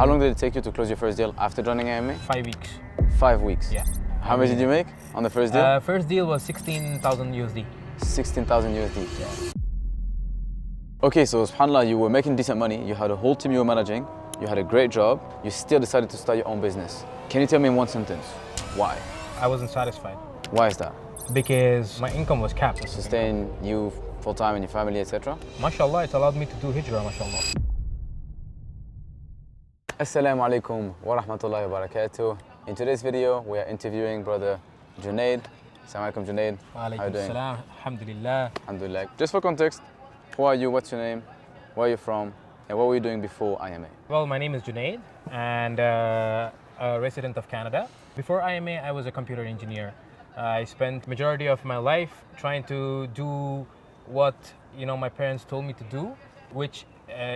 How long did it take you to close your first deal after joining IMA? 5 weeks. 5 weeks? Yeah. How much did you make on the first deal? First deal was 16,000 USD. 16,000 USD. Yeah. Okay, so subhanAllah, you were making decent money, you had a whole team you were managing, you had a great job, you still decided to start your own business. Can you tell me in one sentence, why? I wasn't satisfied Why is that? because my income was capped. Sustain you full-time and your family, etc.? MashaAllah, it's allowed me to do hijrah, MashaAllah. Assalamu alaikum wa rahmatullahi wa barakatuh. In today's video, we are interviewing brother Junaid. Assalamu alaikum Junaid. Wa How you alaikum doing? salam. Alhamdulillah. Alhamdulillah. Just for context, who are you, what's your name, where are you from, and what were you doing before IMA? Well, my name is Junaid and a resident of Canada. Before IMA, I was a computer engineer. I spent majority of my life trying to do what my parents told me to do, which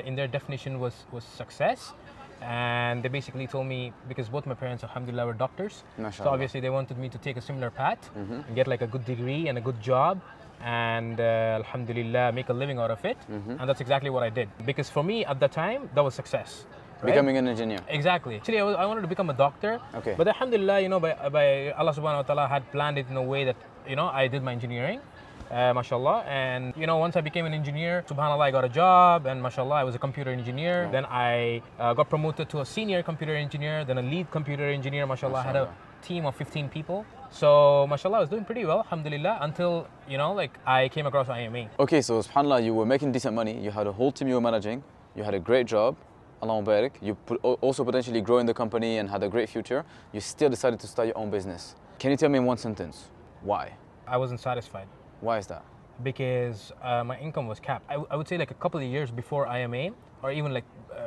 in their definition was success. And they basically told me, because both my parents, alhamdulillah, were doctors, so obviously they wanted me to take a similar path and get like a good degree and a good job and alhamdulillah make a living out of it. And that's exactly what I did, because for me at the time that was success. Right? Becoming an engineer. Exactly. Actually, I wanted to become a doctor. Okay. But alhamdulillah, by Allah subhanahu wa ta'ala had planned it in a way that I did my engineering. Mashallah, and once I became an engineer, subhanallah, I got a job, and mashallah, I was a computer engineer. Then I got promoted to a senior computer engineer, then a lead computer engineer. Mashallah, I had a team of 15 people. So mashallah, I was doing pretty well, alhamdulillah, until I came across IMA. Okay, so subhanallah, you were making decent money, you had a whole team you were managing, you had a great job, Allah Mubarak, you also potentially growing the company and had a great future. You still decided to start your own business. Can you tell me in one sentence, why? I wasn't satisfied. Why is that? Because my income was capped. I would say like a couple of years before IMA, or even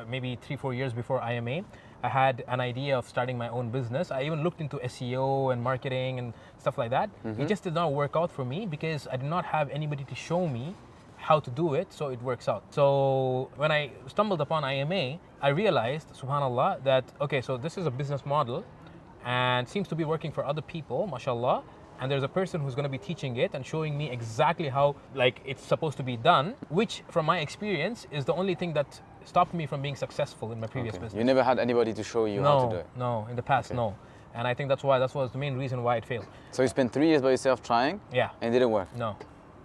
maybe 3-4 years before IMA, I had an idea of starting my own business. I even looked into SEO and marketing and stuff like that. It just did not work out for me because I did not have anybody to show me how to do it, so it works out. So when I stumbled upon IMA, I realized, subhanallah, that okay, so this is a business model and seems to be working for other people, mashallah. And there's a person who's going to be teaching it and showing me exactly how it's supposed to be done, which from my experience is the only thing that stopped me from being successful in my previous business. You never had anybody to show you how to do it? No, in the past, no. And I think that was the main reason why it failed. So you spent 3 years by yourself trying? Yeah. And it didn't work? No.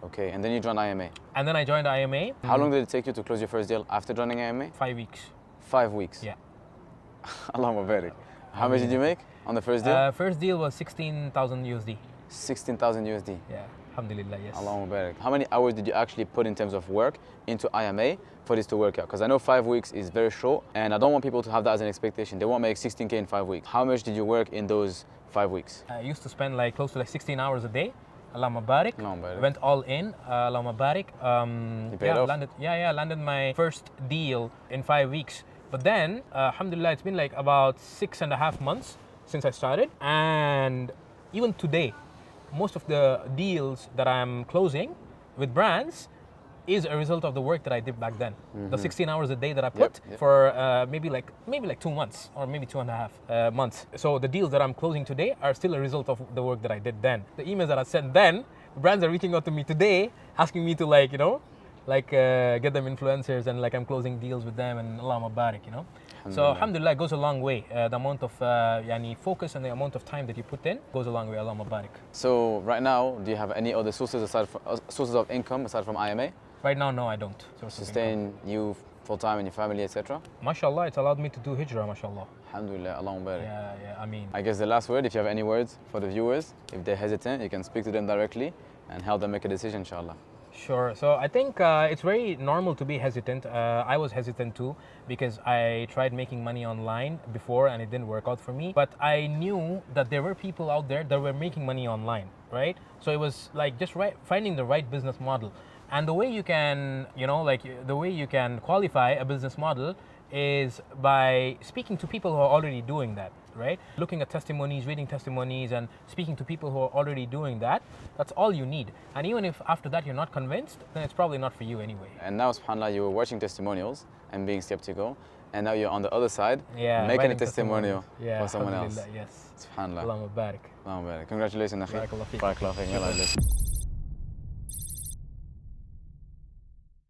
Okay, and then you joined IMA. And then I joined IMA. How long did it take you to close your first deal after joining IMA? 5 weeks. 5 weeks? Yeah. Allah Mubarak. How much did you make on the first deal? First deal was 16,000 USD. 16,000 USD. Yeah, alhamdulillah, yes. Allah Mubarak. How many hours did you actually put in terms of work into IMA for this to work out? Because I know 5 weeks is very short, and I don't want people to have that as an expectation. They won't make 16K in 5 weeks. How much did you work in those 5 weeks? I used to spend close to 16 hours a day. Allah Mubarak. Went all in. Allah Mubarak. You paid off? Landed my first deal in 5 weeks. But then, alhamdulillah, it's been about 6.5 months since I started. And even today, most of the deals that I'm closing with brands is a result of the work that I did back then. The 16 hours a day that I put for maybe 2 months or maybe 2.5 months. So the deals that I'm closing today are still a result of the work that I did then. The emails that I sent then, brands are reaching out to me today, asking me to get them influencers, and I'm closing deals with them, and Allah Mubarak, So alhamdulillah, it goes a long way. The amount of focus and the amount of time that you put in goes a long way, Allah Mubarak. So right now, do you have any other sources of income aside from IMA? Right now, no, I don't. Sustain you full-time and your family, etc.? MashaAllah, it's allowed me to do hijrah, mashallah. Alhamdulillah, Allah Mubarak. Yeah, I guess the last word, if you have any words for the viewers, if they're hesitant, you can speak to them directly and help them make a decision, inshallah. Sure. So I think it's very normal to be hesitant. I was hesitant too because I tried making money online before and it didn't work out for me. But I knew that there were people out there that were making money online, right? So it was just finding the right business model. And the way you can, the way you can qualify a business model is by speaking to people who are already doing that, right? Looking at testimonies, reading testimonies, and speaking to people who are already doing that. That's all you need. And even if after that you're not convinced, then it's probably not for you anyway. And now, subhanAllah, you were watching testimonials and being skeptical, and now you're on the other side, making a testimonial for someone else. Yes. SubhanAllah. Allah Mubarak. Allah Mubarak. Congratulations, Akhi. Barakallah feek. Barakallah feek.